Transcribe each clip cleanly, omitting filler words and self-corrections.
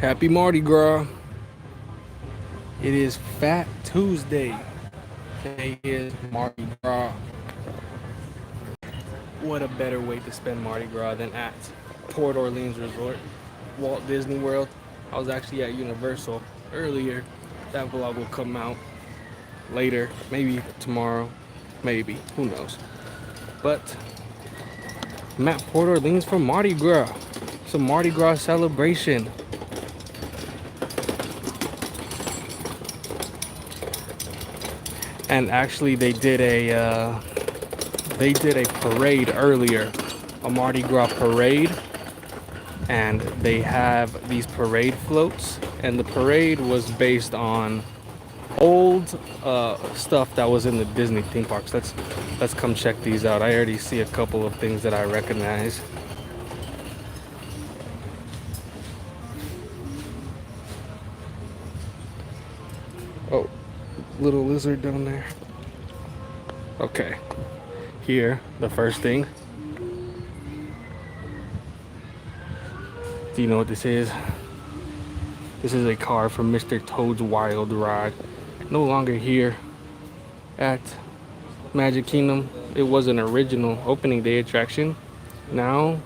Happy Mardi Gras. It is Fat Tuesday. Today is Mardi Gras. What a better way to spend Mardi Gras than at Port Orleans Resort, Walt Disney World. I was actually at Universal earlier. That vlog will come out later, maybe tomorrow, maybe, who knows. But I'm at Port Orleans for Mardi Gras. It's a Mardi Gras celebration. And actually they did a parade earlier, a Mardi Gras parade, and they have these parade floats, and the parade was based on old stuff that was in the Disney theme parks. Let's come check these out. I already see a couple of things that I recognize. Oh, little lizard down there. Okay, here, the first thing. Do you know what this is? This is a car from Mr. Toad's Wild Ride. No longer here at Magic Kingdom. It was an original opening day attraction. Now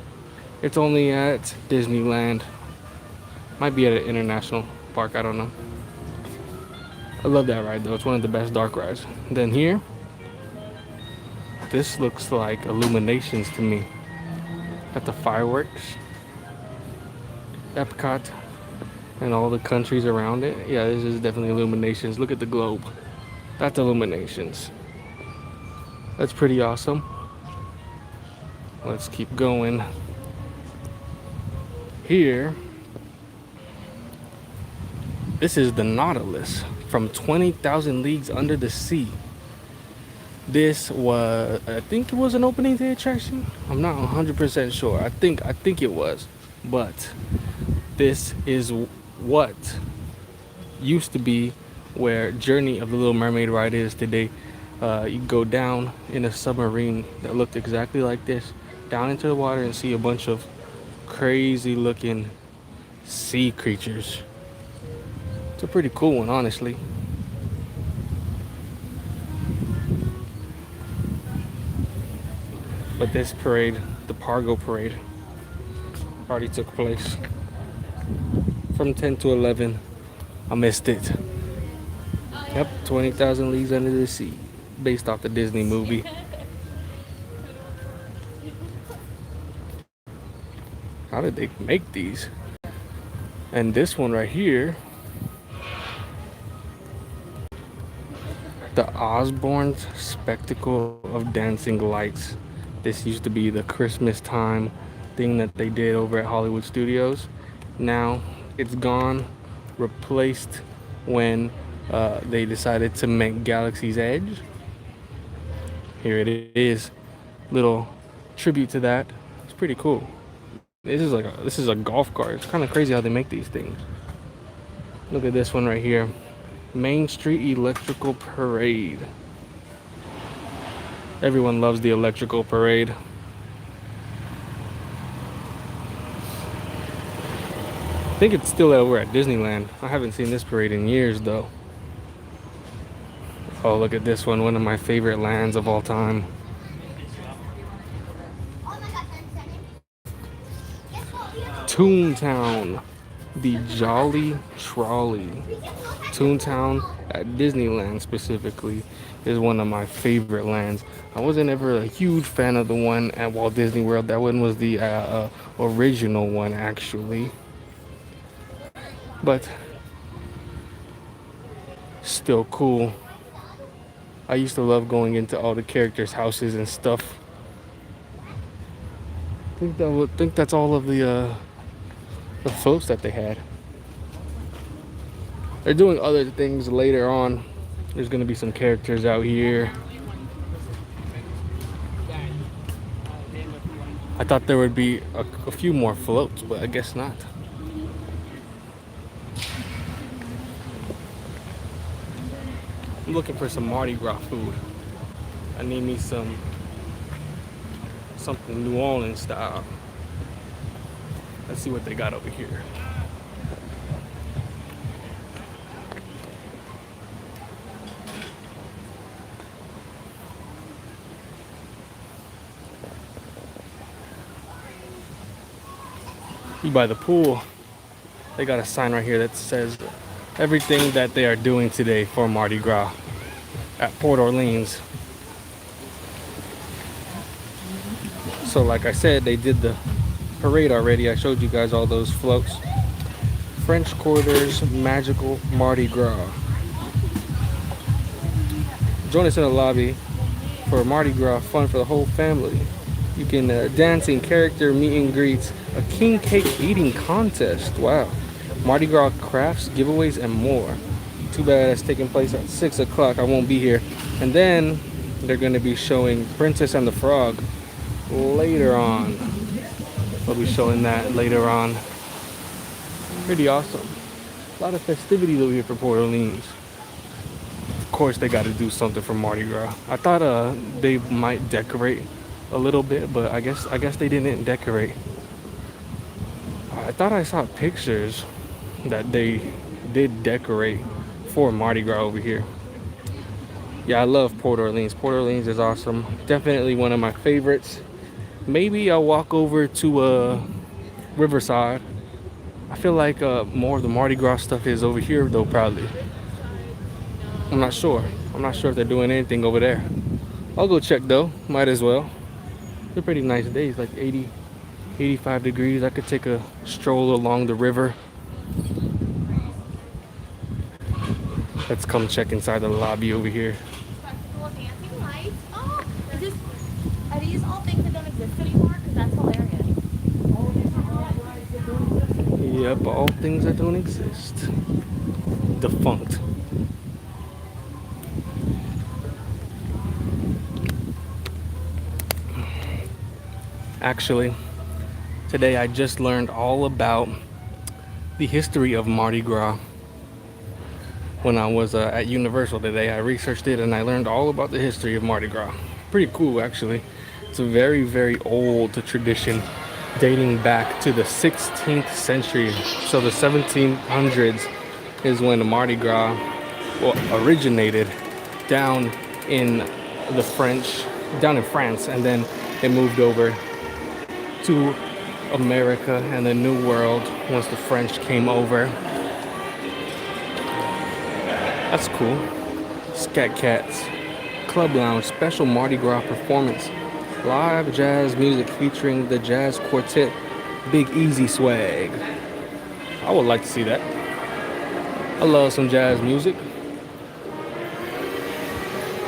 it's only at Disneyland. Might be at an international park, I don't know. I love that ride though. It's one of the best dark rides. Then here, this looks like Illuminations to me. Got the fireworks, Epcot, and all the countries around it. Yeah, this is definitely Illuminations. Look at the globe. That's Illuminations. That's pretty awesome. Let's keep going. Here, this is the Nautilus from 20,000 Leagues Under the Sea. This was, I think it was an opening day attraction. I'm not 100% sure. I think it was, but this is what used to be where Journey of the Little Mermaid ride is today. You go down in a submarine that looked exactly like this, down into the water, and see a bunch of crazy looking sea creatures. It's a pretty cool one, honestly. But this parade, the Pargo Parade, already took place from 10 to 11. I missed it. Yep, 20,000 Leagues Under the Sea, based off the Disney movie. How did they make these? And this one right here, the Osborne's Spectacle of Dancing Lights. This used to be the Christmas time thing that they did over at Hollywood Studios. Now it's gone, replaced when they decided to make Galaxy's Edge. Here it is, little tribute to that. It's pretty cool. This is a golf cart. It's kind of crazy how they make these things. Look at this one right here, Main Street Electrical Parade. Everyone loves the electrical parade. I think it's still over at Disneyland. I haven't seen this parade in years though. Oh, look at this one of my favorite lands of all time. Toontown, the Jolly Trolley. Toontown at Disneyland specifically is one of my favorite lands. I wasn't ever a huge fan of the one at Walt Disney World. That one was the original one actually. But still cool. I used to love going into all the characters' houses and stuff. I think that's all of the floats that they had. They're doing other things later on. There's gonna be some characters out here. I thought there would be a few more floats, but I guess not. I'm looking for some Mardi Gras food. I need me something New Orleans style. Let's see what they got over here. You by the pool, they got a sign right here that says everything that they are doing today for Mardi Gras at Port Orleans. So like I said, they did the parade already. I showed you guys all those floats. French Quarter's Magical Mardi Gras. Join us in the lobby for Mardi Gras fun for the whole family. You can dancing, character meet and greets, a king cake eating contest. Wow. Mardi Gras crafts, giveaways, and more. Too bad it's taking place at 6 o'clock. I won't be here. And then they're going to be showing Princess and the Frog later on. We'll be showing that later on. Pretty awesome. A lot of festivities over here for Port Orleans. Of course, they got to do something for Mardi Gras. I thought they might decorate a little bit, but I guess they didn't decorate. I thought I saw pictures that they did decorate for Mardi Gras over here. Yeah, I love Port Orleans. Port Orleans is awesome. Definitely one of my favorites. Maybe I'll walk over to Riverside. I feel like more of the Mardi Gras stuff is over here though, probably. I'm not sure. I'm not sure if they're doing anything over there. I'll go check though. Might as well. They're pretty nice days, like 80, 85 degrees. I could take a stroll along the river. Let's come check inside the lobby over here. Dancing lights. Oh, are these all things that don't exist anymore? Because that's hilarious. Yep, all things that don't exist. Defunct. Actually, today I just learned all about the history of Mardi Gras. When I was at Universal today, I researched it and I learned all about the history of Mardi Gras. Pretty cool, actually. It's a very, very old tradition dating back to the 16th century. So the 1700s is when the Mardi Gras originated down in France, and then it moved over to America and the New World once the French came over. That's cool. Scat Cats Club Lounge special Mardi Gras performance. Live jazz music featuring the jazz quartet Big Easy Swag. I would like to see that. I love some jazz music.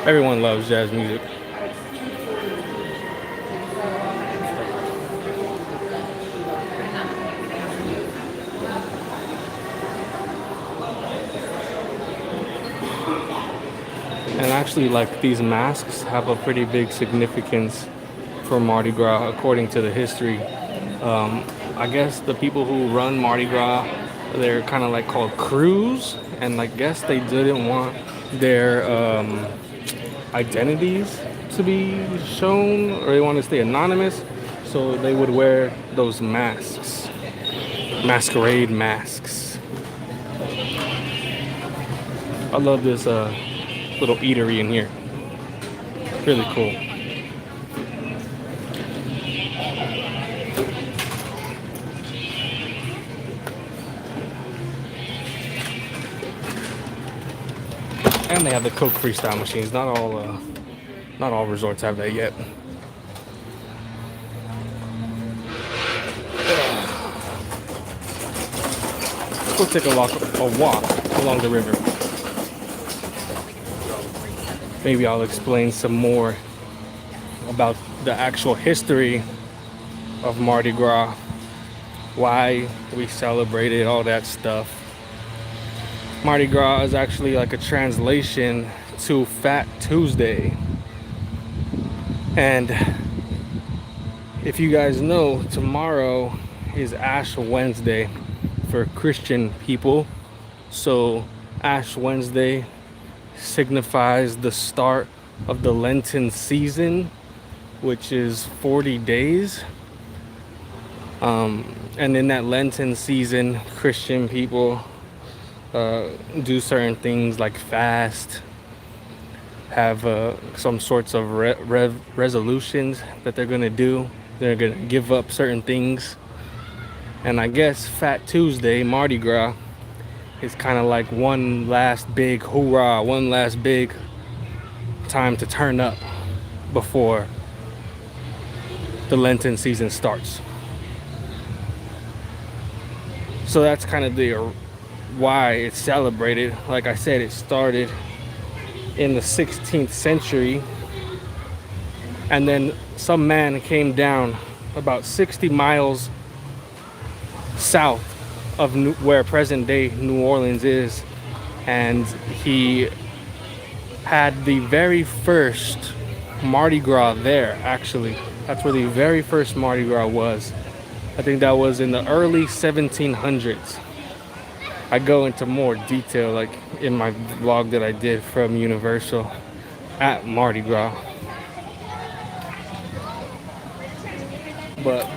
Everyone loves jazz music. And actually, like, these masks have a pretty big significance for Mardi Gras according to the history. I guess the people who run Mardi Gras, they're kind of like called crews, and I guess they didn't want their identities to be shown, or they want to stay anonymous, so they would wear those masks, masquerade masks. I love this little eatery in here. Really cool. And they have the Coke freestyle machines. Not all resorts have that yet. Let's go take a walk along the river. Maybe I'll explain some more about the actual history of Mardi Gras, why we celebrate it, all that stuff. Mardi Gras is actually like a translation to Fat Tuesday. And if you guys know, tomorrow is Ash Wednesday for Christian people. So Ash Wednesday signifies the start of the Lenten season, which is 40 days. And in that Lenten season, Christian people do certain things like fast, have some sorts of resolutions that they're going to do. They're going to give up certain things. And I guess Fat Tuesday, Mardi Gras, is kind of like one last big hoorah, one last big time to turn up before the Lenten season starts. So that's kind of the why it's celebrated. Like I said, it started in the 16th century, and then some man came down about 60 miles south of where present day New Orleans is, and he had the very first Mardi Gras there. Actually, that's where the very first Mardi Gras was. I think that was in the early 1700s. I go into more detail like in my vlog that I did from Universal at Mardi Gras. But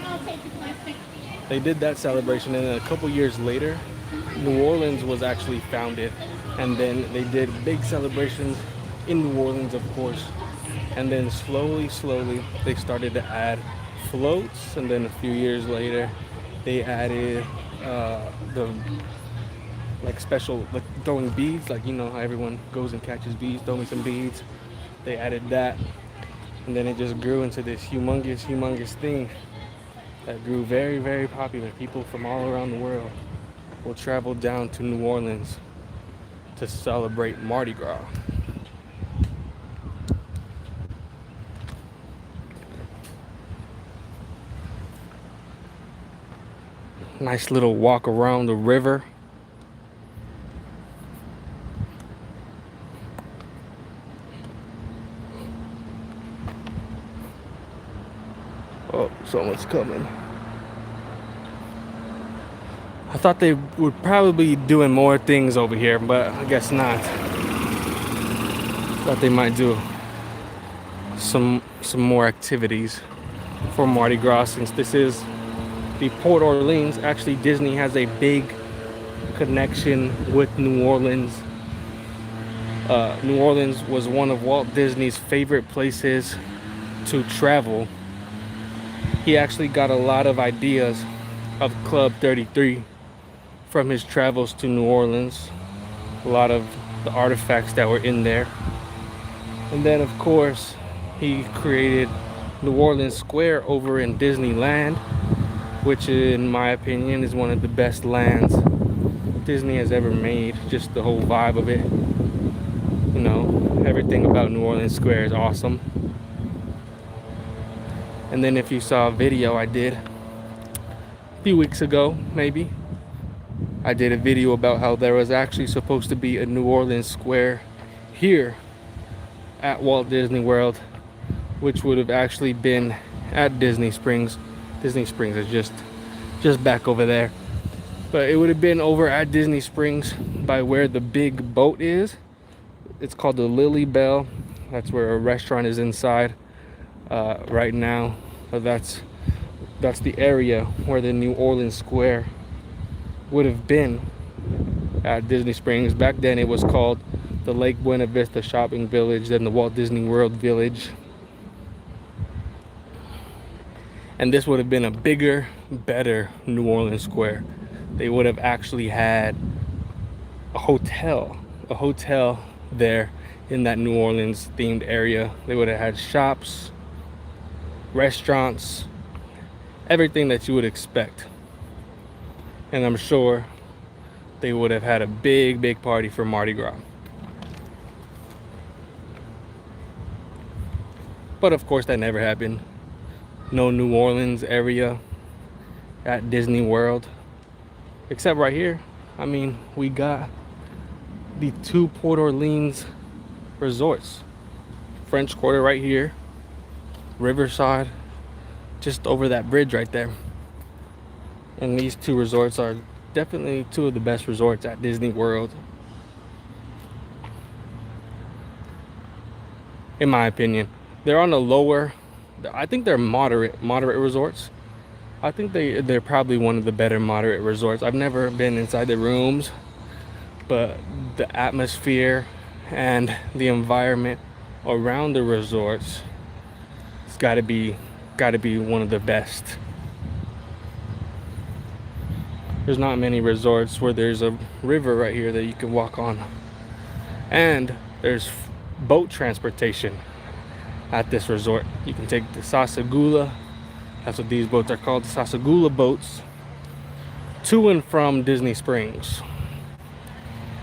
they did that celebration, and then a couple years later, New Orleans was actually founded, and then they did big celebrations in New Orleans, of course, and then slowly they started to add floats, and then a few years later they added the like special, like throwing beads, like you know how everyone goes and catches beads, throw me some beads. They added that, and then it just grew into this humongous thing that grew very popular. People from all around the world will travel down to New Orleans to celebrate Mardi Gras. Nice little walk around the river. Oh, someone's coming. I thought they would probably be doing more things over here, but I guess not. Thought they might do some more activities for Mardi Gras, since this is the Port Orleans. Actually, Disney has a big connection with New Orleans. New Orleans was one of Walt Disney's favorite places to travel. He actually got a lot of ideas of Club 33 from his travels to New Orleans. A lot of the artifacts that were in there. And then, of course, he created New Orleans Square over in Disneyland, which in my opinion is one of the best lands Disney has ever made. Just the whole vibe of it. You know, everything about New Orleans Square is awesome. And then if you saw a video I did a few weeks ago, maybe, I did a video about how there was actually supposed to be a New Orleans Square here at Walt Disney World, which would have actually been at Disney Springs. Disney Springs is just back over there. But it would have been over at Disney Springs by where the big boat is. It's called the Lily Bell. That's where a restaurant is inside right now. But that's the area where the New Orleans Square would have been at Disney Springs. Back then it was called the Lake Buena Vista Shopping Village, then the Walt Disney World Village. And this would have been a bigger, better New Orleans Square. They would have actually had a hotel there in that New Orleans themed area. They would have had shops, restaurants, everything that you would expect. And I'm sure they would have had a big party for Mardi Gras. But of course that never happened. No New Orleans area at Disney World. Except right here. I mean, we got the two Port Orleans resorts. French Quarter right here. Riverside just over that bridge right there. And these two resorts are definitely two of the best resorts at Disney World, in my opinion. They're on the lower, I think they're moderate resorts. I think they're probably one of the better moderate resorts. I've never been inside the rooms, but the atmosphere and the environment around the resorts, it's got to be one of the best. There's not many resorts where there's a river right here that you can walk on. And there's boat transportation at this resort. You can take the Sasagula, that's what these boats are called, the Sasagula boats, to and from Disney Springs.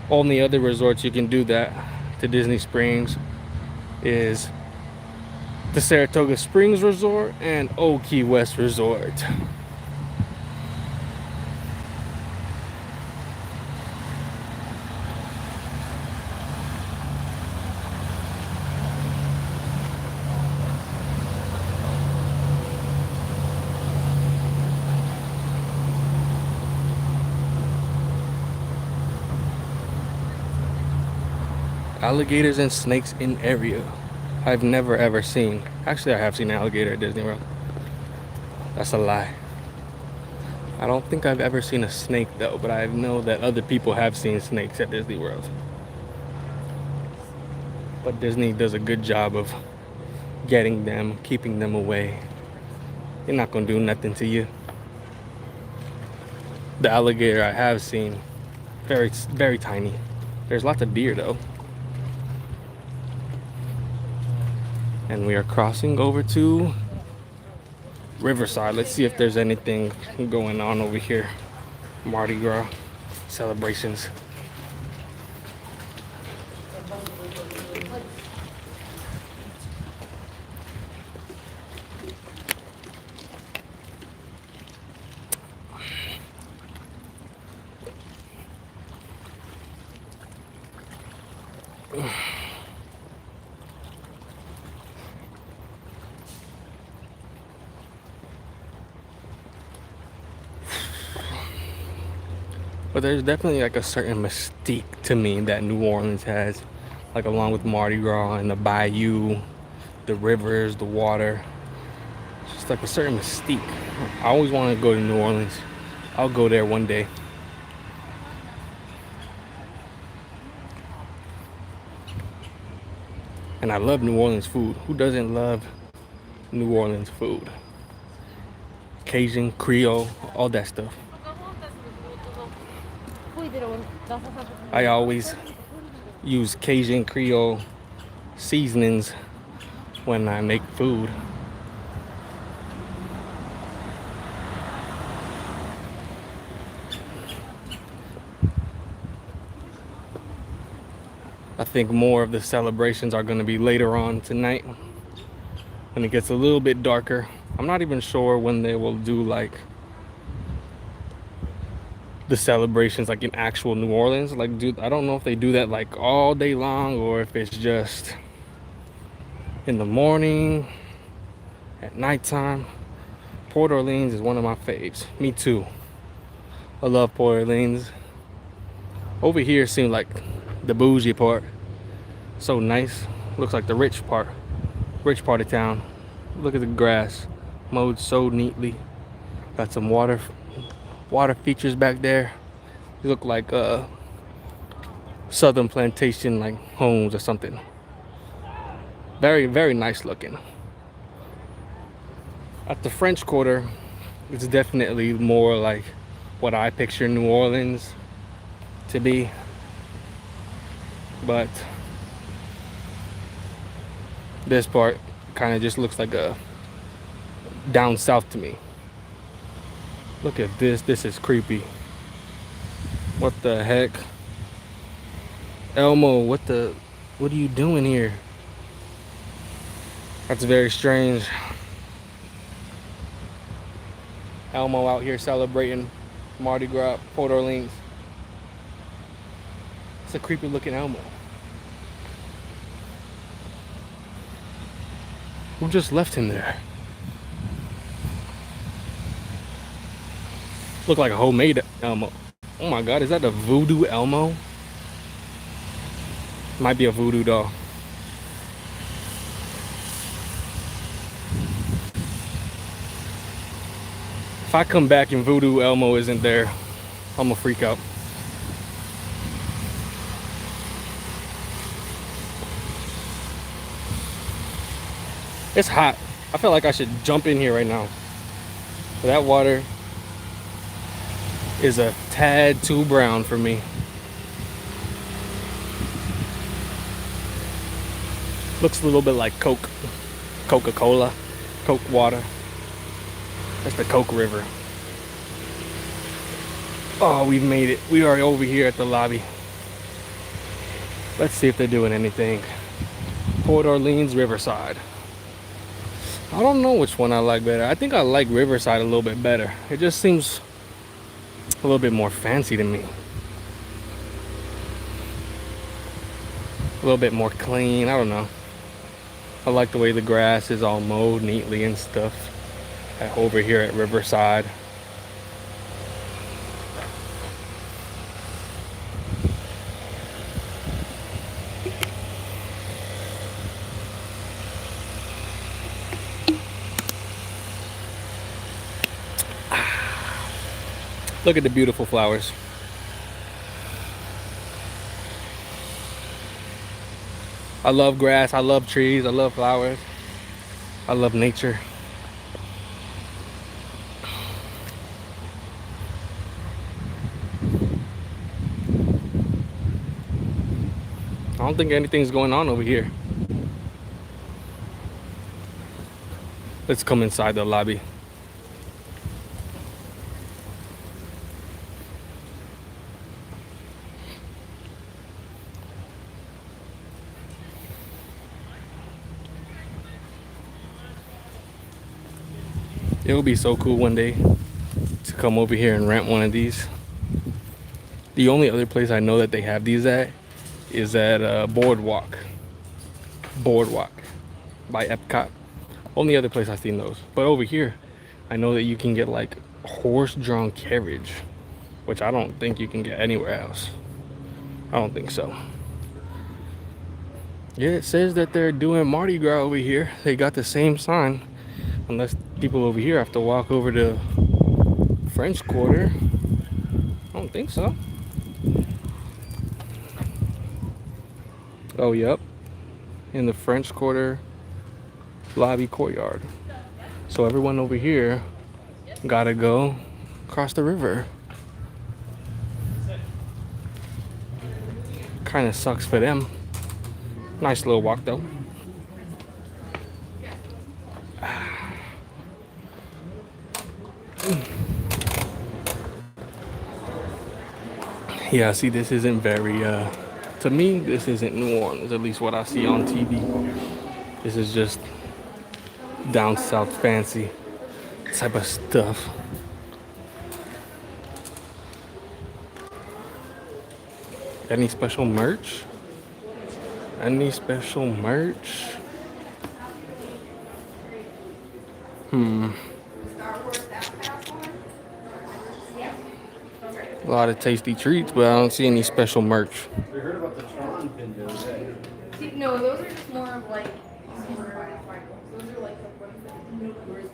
Only other resorts you can do that to Disney Springs is the Saratoga Springs Resort and Old Key West Resort. Alligators and snakes in area. I've never ever seen. Actually, I have seen an alligator at Disney World. That's a lie. I don't think I've ever seen a snake though, but I know that other people have seen snakes at Disney World. But Disney does a good job of getting them, keeping them away. They're not gonna do nothing to you. The alligator I have seen, very tiny. There's lots of deer though. And we are crossing over to Riverside. Let's see if there's anything going on over here. Mardi Gras celebrations. But there's definitely like a certain mystique to me that New Orleans has, like along with Mardi Gras and the bayou, the rivers, the water. It's just like a certain mystique. I always want to go to New Orleans. I'll go there one day. And I love New Orleans food. Who doesn't love New Orleans food? Cajun, Creole, all that stuff. I always use Cajun, Creole seasonings when I make food. I think more of the celebrations are going to be later on tonight when it gets a little bit darker. I'm not even sure when they will do like the celebrations like in actual New Orleans. Like, I don't know if they do that like all day long or if it's just in the morning, at nighttime. Port Orleans is one of my faves. Me too. I love Port Orleans. Over here seems like the bougie part. So nice. Looks like the rich part of town. Look at the grass mowed so neatly. Got some water features back there. They look like southern plantation like homes or something. Very, very nice looking. At the French Quarter, it's definitely more like what I picture New Orleans to be. But this part kind of just looks like a down south to me. Look at this. This is creepy. What the heck? Elmo, what are you doing here? That's very strange. Elmo out here celebrating Mardi Gras, Port Orleans. It's a creepy looking Elmo. Who just left him there? Look like a homemade Elmo. Oh my God, is that a voodoo Elmo? Might be a voodoo doll. If I come back and voodoo Elmo isn't there, I'm gonna freak out. It's hot. I feel like I should jump in here right now. That water is a tad too brown for me. Looks a little bit like Coke, Coca-Cola, Coke water. That's the Coke River. Oh, we've made it. We are over here at the lobby. Let's see if they're doing anything. Port Orleans, Riverside. I don't know which one I like better. I think I like Riverside a little bit better. It just seems a little bit more fancy to me. A little bit more clean. I don't know. I like the way the grass is all mowed neatly and stuff over here at Riverside. Look at the beautiful flowers. I love grass, I love trees, I love flowers. I love nature. I don't think anything's going on over here. Let's come inside the lobby. It would be so cool one day to come over here and rent one of these. The only other place I know that they have these at is at Boardwalk by Epcot. Only other place I've seen those. But over here, I know that you can get like horse-drawn carriage, which I don't think you can get anywhere else. I don't think so. Yeah, it says that they're doing Mardi Gras over here. They got the same sign. Unless people over here have to walk over to French Quarter. I don't think so. Oh, yep. In the French Quarter lobby courtyard. So everyone over here gotta go across the river. Kind of sucks for them. Nice little walk though. Yeah, see, this isn't very, to me, this isn't New Orleans, at least what I see on TV. This is just down south fancy type of stuff. Any special merch? Any special merch? A lot of tasty treats, but I don't see any special merch. We heard about the Tron windows. No, those are just more of like. Those are like the ones that newcomers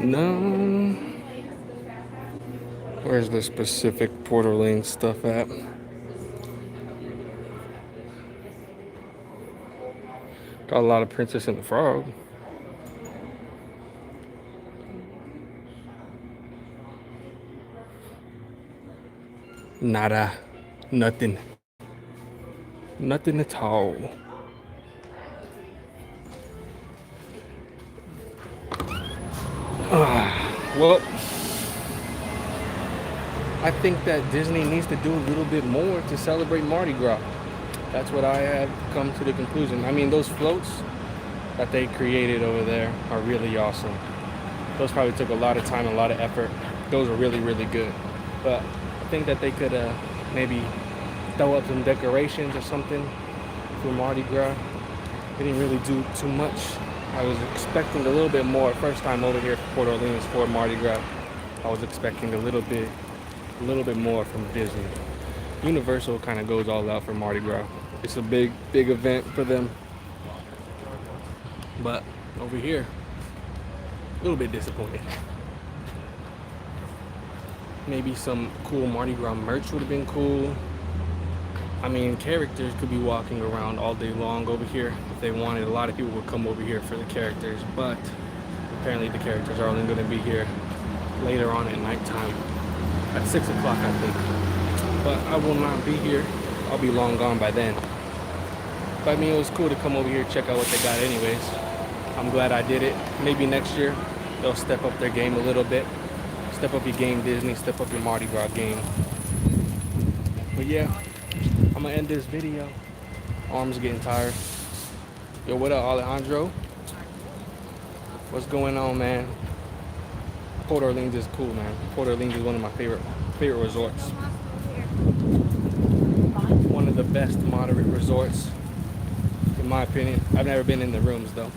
No. Where's the specific Port Orleans stuff at? Got a lot of Princess and the Frog. Nada. Nothing. Nothing at all. Well, I think that Disney needs to do a little bit more to celebrate Mardi Gras. That's what I have come to the conclusion. I mean, those floats that they created over there are really awesome. Those probably took a lot of time, a lot of effort. Those are really, really good. But I think that they could maybe throw up some decorations or something for Mardi Gras. They didn't really do too much. I was expecting a little bit more. First time over here for Port Orleans for Mardi Gras, I was expecting a little bit more from Disney. Universal kind of goes all out for Mardi Gras. It's a big event for them. But over here, a little bit disappointed. Maybe some cool Mardi Gras merch would have been cool. I mean, characters could be walking around all day long over here if they wanted. A lot of people would come over here for the characters, but apparently the characters are only going to be here later on at nighttime at 6 o'clock, I think. But I will not be here. I'll be long gone by then. But I mean, it was cool to come over here, check out what they got anyways. I'm glad I did it. Maybe next year they'll step up their game a little bit. Step up your game, Disney. Step up your Mardi Gras game. But yeah, I'm gonna end this video. Arms getting tired. Yo, what up, Alejandro? What's going on, man? Port Orleans is cool, man. Port Orleans is one of my favorite resorts. One of the best moderate resorts, in my opinion. I've never been in the rooms though.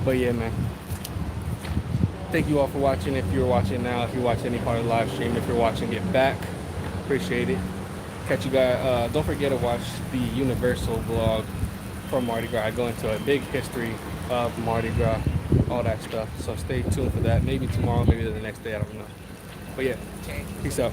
But yeah, man. Thank you all for watching. If you're watching now, if you watch any part of the live stream, if you're watching it back, appreciate it. Catch you guys. Don't forget to watch the Universal vlog for Mardi Gras. I go into a big history of Mardi Gras, all that stuff. So stay tuned for that. Maybe tomorrow, maybe the next day, I don't know. But yeah, peace out.